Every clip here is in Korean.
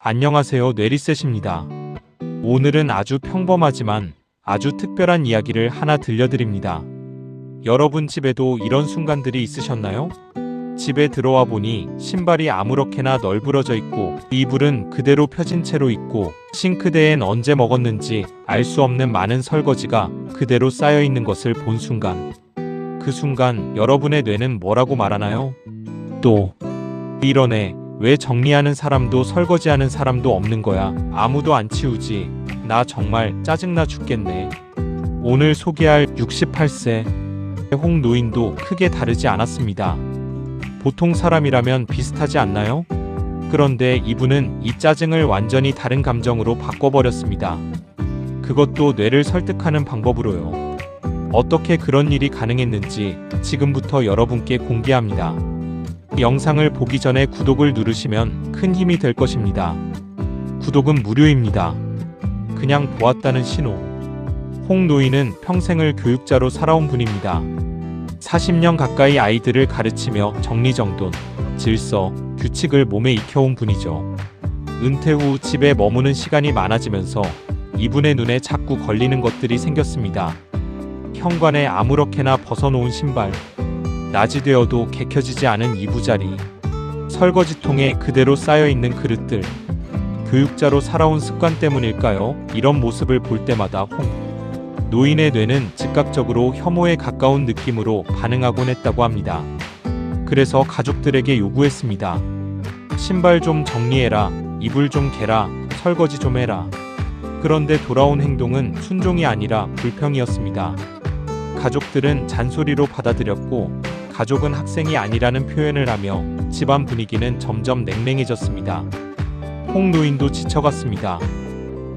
안녕하세요, 뇌리셋입니다. 오늘은 아주 평범하지만 아주 특별한 이야기를 하나 들려드립니다. 여러분 집에도 이런 순간들이 있으셨나요? 집에 들어와 보니 신발이 아무렇게나 널브러져 있고 이불은 그대로 펴진 채로 있고 싱크대엔 언제 먹었는지 알 수 없는 많은 설거지가 그대로 쌓여 있는 것을 본 순간, 그 순간 여러분의 뇌는 뭐라고 말하나요? 또 이러네. 왜 정리하는 사람도 설거지하는 사람도 없는 거야? 아무도 안 치우지. 나 정말 짜증나 죽겠네. 오늘 소개할 68세 홍노인도 크게 다르지 않았습니다. 보통 사람이라면 비슷하지 않나요? 그런데 이분은 이 짜증을 완전히 다른 감정으로 바꿔버렸습니다. 그것도 뇌를 설득하는 방법으로요. 어떻게 그런 일이 가능했는지 지금부터 여러분께 공개합니다. 영상을 보기 전에 구독을 누르시면 큰 힘이 될 것입니다. 구독은 무료입니다. 그냥 보았다는 신호. 홍 노인은 평생을 교육자로 살아온 분입니다. 40년 가까이 아이들을 가르치며 정리정돈, 질서, 규칙을 몸에 익혀온 분이죠. 은퇴 후 집에 머무는 시간이 많아지면서 이분의 눈에 자꾸 걸리는 것들이 생겼습니다. 현관에 아무렇게나 벗어놓은 신발, 낮이 되어도 개켜지지 않은 이부자리, 설거지통에 그대로 쌓여있는 그릇들. 교육자로 살아온 습관 때문일까요? 이런 모습을 볼 때마다 홍 노인의 뇌는 즉각적으로 혐오에 가까운 느낌으로 반응하곤 했다고 합니다. 그래서 가족들에게 요구했습니다. 신발 좀 정리해라, 이불 좀 개라, 설거지 좀 해라. 그런데 돌아온 행동은 순종이 아니라 불평이었습니다. 가족들은 잔소리로 받아들였고 가족은 학생이 아니라는 표현을 하며 집안 분위기는 점점 냉랭해졌습니다. 홍 노인도 지쳐갔습니다.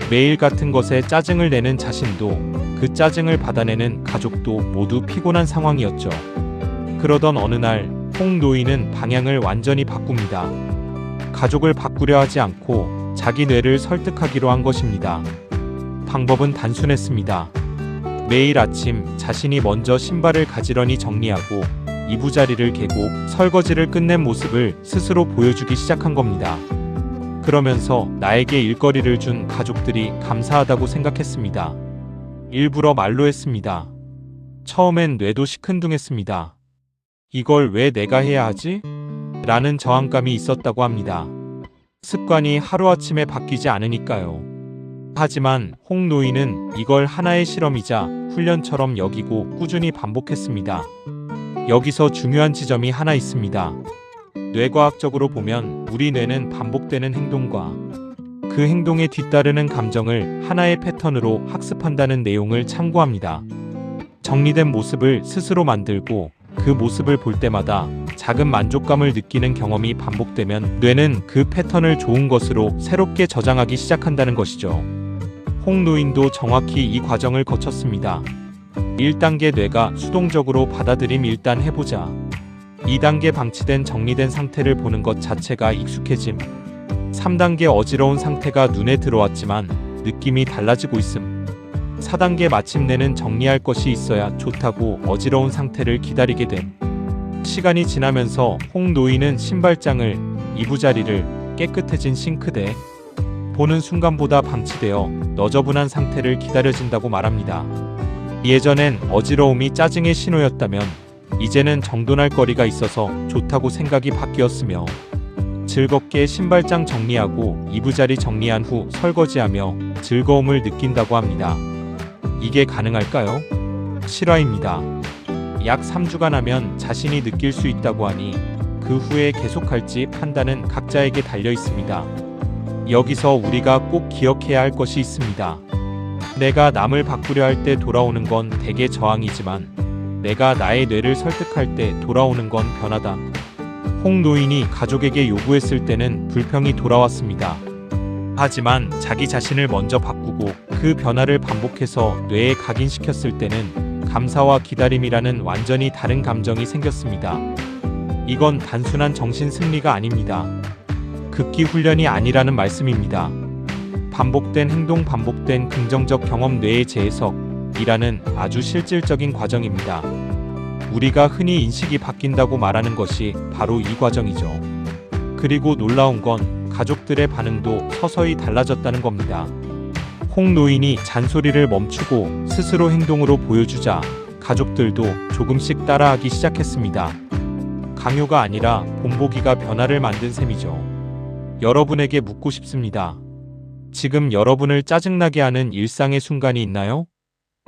매일 같은 것에 짜증을 내는 자신도 그 짜증을 받아내는 가족도 모두 피곤한 상황이었죠. 그러던 어느 날 홍 노인은 방향을 완전히 바꿉니다. 가족을 바꾸려 하지 않고 자기 뇌를 설득하기로 한 것입니다. 방법은 단순했습니다. 매일 아침 자신이 먼저 신발을 가지런히 정리하고 이부자리를 개고 설거지를 끝낸 모습을 스스로 보여주기 시작한 겁니다. 그러면서 나에게 일거리를 준 가족들이 감사하다고 생각했습니다. 일부러 말로 했습니다. 처음엔 뇌도 시큰둥했습니다. 이걸 왜 내가 해야 하지? 라는 저항감이 있었다고 합니다. 습관이 하루아침에 바뀌지 않으니까요. 하지만 홍 노인은 이걸 하나의 실험이자 훈련처럼 여기고 꾸준히 반복했습니다. 여기서 중요한 지점이 하나 있습니다. 뇌과학적으로 보면 우리 뇌는 반복되는 행동과 그 행동에 뒤따르는 감정을 하나의 패턴으로 학습한다는 내용을 참고합니다. 정리된 모습을 스스로 만들고 그 모습을 볼 때마다 작은 만족감을 느끼는 경험이 반복되면 뇌는 그 패턴을 좋은 것으로 새롭게 저장하기 시작한다는 것이죠. 홍 노인도 정확히 이 과정을 거쳤습니다. 1단계 뇌가 수동적으로 받아들임 일단 해보자. 2단계 방치된 정리된 상태를 보는 것 자체가 익숙해짐. 3단계 어지러운 상태가 눈에 들어왔지만 느낌이 달라지고 있음. 4단계 마침내는 정리할 것이 있어야 좋다고 어지러운 상태를 기다리게 됨. 시간이 지나면서 홍 노인은 신발장을, 이부자리를, 깨끗해진 싱크대, 보는 순간보다 방치되어 너저분한 상태를 기다려진다고 말합니다. 예전엔 어지러움이 짜증의 신호였다면 이제는 정돈할 거리가 있어서 좋다고 생각이 바뀌었으며 즐겁게 신발장 정리하고 이부자리 정리한 후 설거지하며 즐거움을 느낀다고 합니다. 이게 가능할까요? 실화입니다. 약 3주간 하면 자신이 느낄 수 있다고 하니 그 후에 계속할지 판단은 각자에게 달려 있습니다. 여기서 우리가 꼭 기억해야 할 것이 있습니다. 내가 남을 바꾸려 할 때 돌아오는 건 대개 저항이지만 내가 나의 뇌를 설득할 때 돌아오는 건 변화다. 홍 노인이 가족에게 요구했을 때는 불평이 돌아왔습니다. 하지만 자기 자신을 먼저 바꾸고 그 변화를 반복해서 뇌에 각인시켰을 때는 감사와 기다림이라는 완전히 다른 감정이 생겼습니다. 이건 단순한 정신 승리가 아닙니다. 극기 훈련이 아니라는 말씀입니다. 반복된 행동, 반복된 긍정적 경험, 뇌의 재해석이라는 아주 실질적인 과정입니다. 우리가 흔히 인식이 바뀐다고 말하는 것이 바로 이 과정이죠. 그리고 놀라운 건 가족들의 반응도 서서히 달라졌다는 겁니다. 홍 노인이 잔소리를 멈추고 스스로 행동으로 보여주자 가족들도 조금씩 따라하기 시작했습니다. 강요가 아니라 본보기가 변화를 만든 셈이죠. 여러분에게 묻고 싶습니다. 지금 여러분을 짜증나게 하는 일상의 순간이 있나요?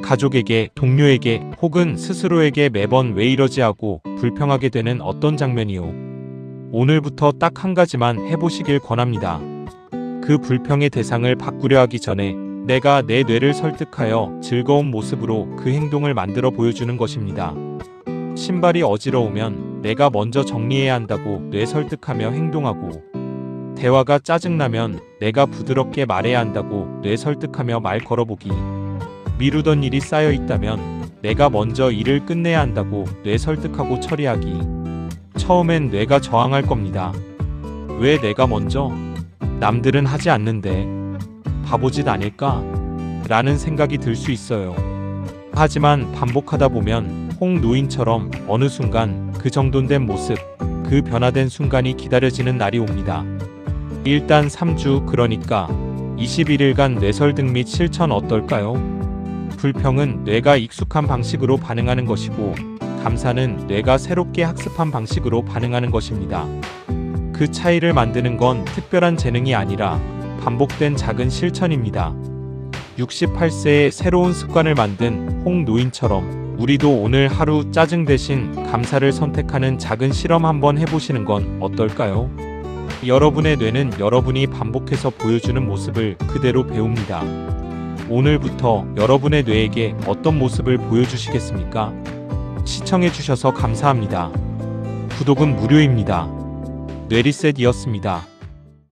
가족에게, 동료에게 혹은 스스로에게 매번 왜 이러지 하고 불평하게 되는 어떤 장면이요. 오늘부터 딱 한 가지만 해보시길 권합니다. 그 불평의 대상을 바꾸려 하기 전에 내가 내 뇌를 설득하여 즐거운 모습으로 그 행동을 만들어 보여주는 것입니다. 신발이 어지러우면 내가 먼저 정리해야 한다고 뇌 설득하며 행동하고, 대화가 짜증나면 내가 부드럽게 말해야 한다고 뇌 설득하며 말 걸어보기, 미루던 일이 쌓여 있다면 내가 먼저 일을 끝내야 한다고 뇌 설득하고 처리하기. 처음엔 뇌가 저항할 겁니다. 왜 내가 먼저? 남들은 하지 않는데 바보짓 아닐까? 라는 생각이 들 수 있어요. 하지만 반복하다 보면 홍 노인처럼 어느 순간 그 정돈된 모습, 그 변화된 순간이 기다려지는 날이 옵니다. 일단 3주, 그러니까 21일간 뇌설득 및 실천 어떨까요? 불평은 뇌가 익숙한 방식으로 반응하는 것이고, 감사는 뇌가 새롭게 학습한 방식으로 반응하는 것입니다. 그 차이를 만드는 건 특별한 재능이 아니라 반복된 작은 실천입니다. 68세의 새로운 습관을 만든 홍 노인처럼 우리도 오늘 하루 짜증 대신 감사를 선택하는 작은 실험 한번 해보시는 건 어떨까요? 여러분의 뇌는 여러분이 반복해서 보여주는 모습을 그대로 배웁니다. 오늘부터 여러분의 뇌에게 어떤 모습을 보여주시겠습니까? 시청해주셔서 감사합니다. 구독은 무료입니다. 뇌리셋이었습니다.